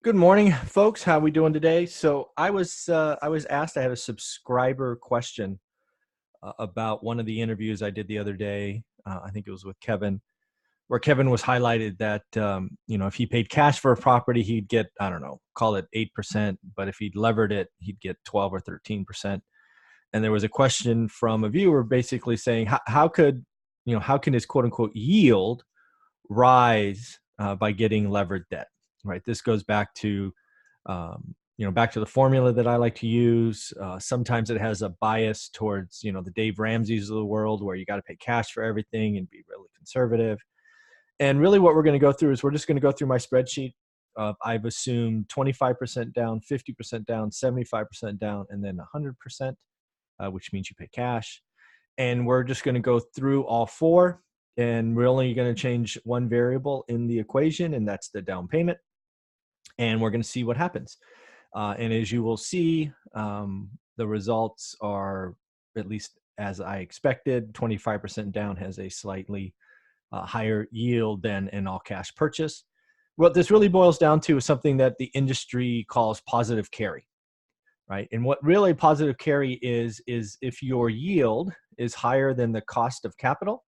Good morning, folks. How we doing today? So I was asked. I had a subscriber question about one of the interviews I did the other day. I think it was with Kevin, where Kevin was highlighted that if he paid cash for a property, he'd get, I don't know, call it 8%, but if he'd levered it, he'd get 12 or 13%. And there was a question from a viewer basically saying, how can his quote unquote yield rise by getting levered debt? Right. This goes back to back to the formula that I like to use. Sometimes it has a bias towards, the Dave Ramseys of the world, where you got to pay cash for everything and be really conservative. And really what we're going to go through is we're just going to go through my spreadsheet. I've assumed 25% down, 50% down, 75% down, and then 100%, which means you pay cash. And we're just going to go through all four, and we're only going to change one variable in the equation, and that's the down payment. And we're going to see what happens. And as you will see, the results are, at least as I expected, 25% down has a slightly higher yield than an all cash purchase. What this really boils down to is something that the industry calls positive carry, right? And what really positive carry is if your yield is higher than the cost of capital,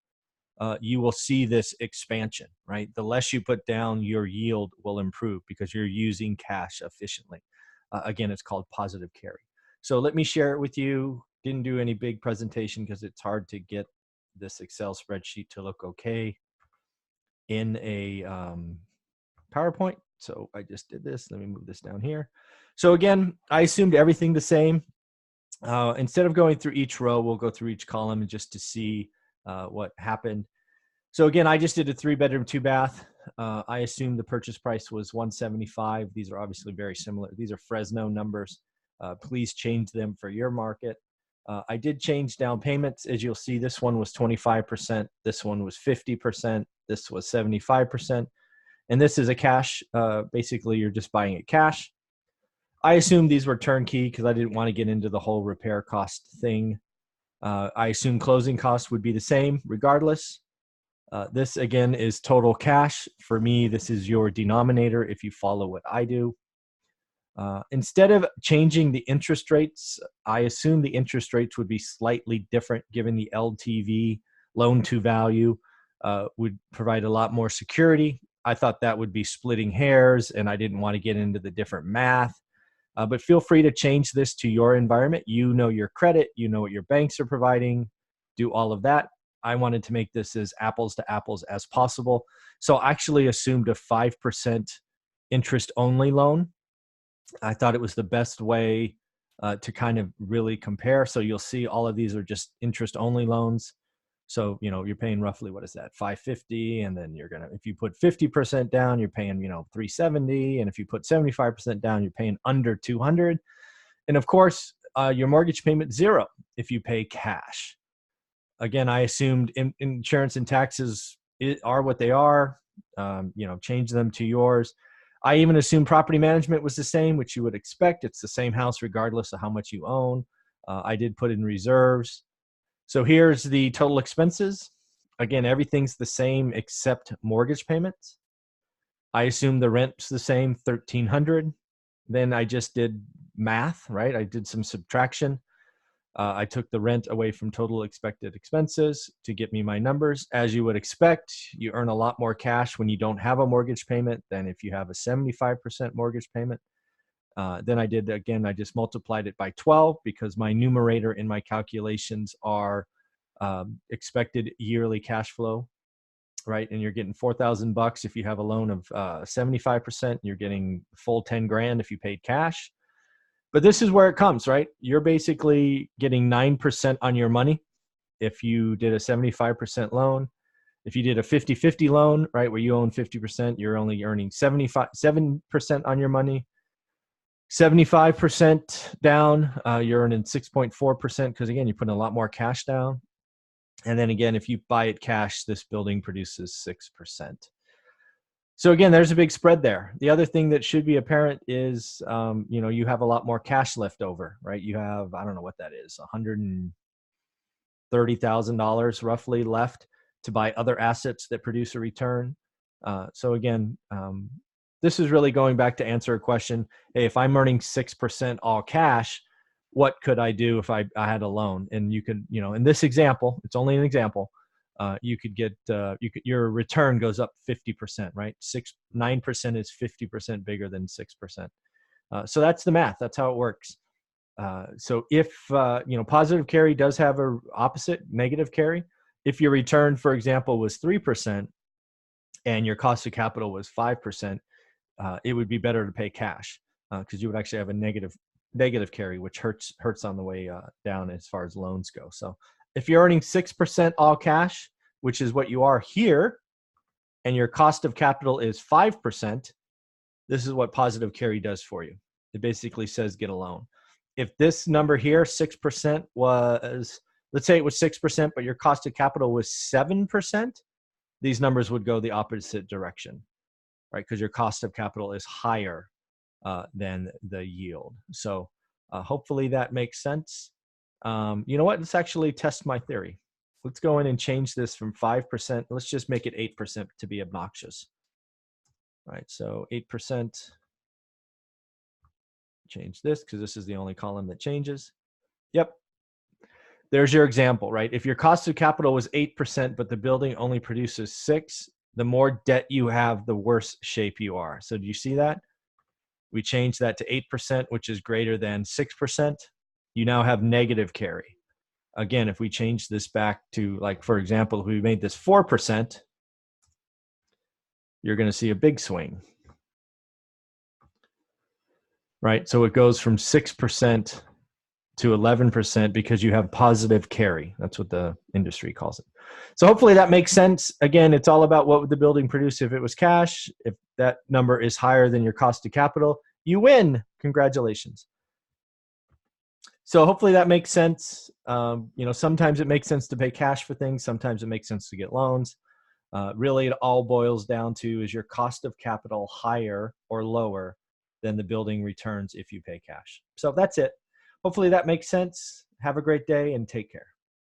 you will see this expansion, right? The less you put down, your yield will improve because you're using cash efficiently. Again, it's called positive carry. So let me share it with you. Didn't do any big presentation because it's hard to get this Excel spreadsheet to look okay in a PowerPoint. So I just did this. Let me move this down here. So again, I assumed everything the same. Instead of going through each row, we'll go through each column just to see what happened. So again, I just did a 3-bedroom, 2-bath. I assumed the purchase price was $175. These are obviously very similar. These are Fresno numbers. Please change them for your market. I did change down payments. As you'll see, this one was 25%. This one was 50%. This was 75%. And this is a cash. Basically, you're just buying it cash. I assumed these were turnkey because I didn't want to get into the whole repair cost thing. I assumed closing costs would be the same regardless. This, again, is total cash. For me, this is your denominator if you follow what I do. Instead of changing the interest rates, I assume the interest rates would be slightly different given the LTV, loan to value, would provide a lot more security. I thought that would be splitting hairs, and I didn't want to get into the different math. But feel free to change this to your environment. You know your credit, you know what your banks are providing, do all of that. I wanted to make this as apples to apples as possible. So I actually assumed a 5% interest only loan. I thought it was the best way to kind of really compare. So you'll see all of these are just interest only loans. So, you're paying roughly, what is that, $550, and then if you put 50% down, you're paying, $370, and if you put 75% down, you're paying under $200. And of course, your mortgage payment zero if you pay cash. Again, I assumed insurance and taxes are what they are. Change them to yours. I even assumed property management was the same, which you would expect. It's the same house regardless of how much you own. I did put in reserves. So here's the total expenses. Again, everything's the same except mortgage payments. I assume the rent's the same, $1,300. Then I just did math, right? I did some subtraction. I took the rent away from total expected expenses to get me my numbers. As you would expect, you earn a lot more cash when you don't have a mortgage payment than if you have a 75% mortgage payment. Then I just multiplied it by 12 because my numerator in my calculations are expected yearly cash flow, right? And you're getting $4,000 if you have a loan of 75%. You're getting full 10 grand if you paid cash. But this is where it comes, right? You're basically getting 9% on your money if you did a 75% loan. If you did a 50-50 loan, right, where you own 50%, you're only earning 7% on your money. 75% down, you're earning 6.4% because, again, you're putting a lot more cash down. And then again, if you buy it cash, this building produces 6%. So again, there's a big spread there. The other thing that should be apparent is, you have a lot more cash left over, right? You have, I don't know what that is, $130,000 roughly left to buy other assets that produce a return. So again, this is really going back to answer a question. Hey, if I'm earning 6% all cash, what could I do if I had a loan? And you could, in this example, it's only an example. You could get your return goes up 50%, right? 9% is 50% bigger than 6%. So that's the math. That's how it works. So if positive carry does have a opposite, negative carry. If your return, for example, was 3% and your cost of capital was 5%, it would be better to pay cash because you would actually have a negative carry, which hurts on the way down as far as loans go. So if you're earning 6% all cash, which is what you are here, and your cost of capital is 5%, this is what positive carry does for you. It basically says get a loan. If this number here, 6%, was, let's say it was 6%, but your cost of capital was 7%, these numbers would go the opposite direction, right? Because your cost of capital is higher than the yield. So hopefully that makes sense. You know what? Let's actually test my theory. Let's go in and change this from 5%. Let's just make it 8% to be obnoxious. All right, so 8%. Change this because this is the only column that changes. Yep. There's your example, right? If your cost of capital was 8%, but the building only produces 6, the more debt you have, the worse shape you are. So do you see that? We changed that to 8%, which is greater than 6%. You now have negative carry. Again, if we change this back to, like, for example, if we made this 4%, you're going to see a big swing. Right? So it goes from 6% to 11% because you have positive carry. That's what the industry calls it. So hopefully that makes sense. Again, it's all about what would the building produce if it was cash. If that number is higher than your cost of capital, you win. Congratulations. So hopefully that makes sense. Sometimes it makes sense to pay cash for things. Sometimes it makes sense to get loans. Really, it all boils down to, is your cost of capital higher or lower than the building returns if you pay cash? So that's it. Hopefully that makes sense. Have a great day and take care.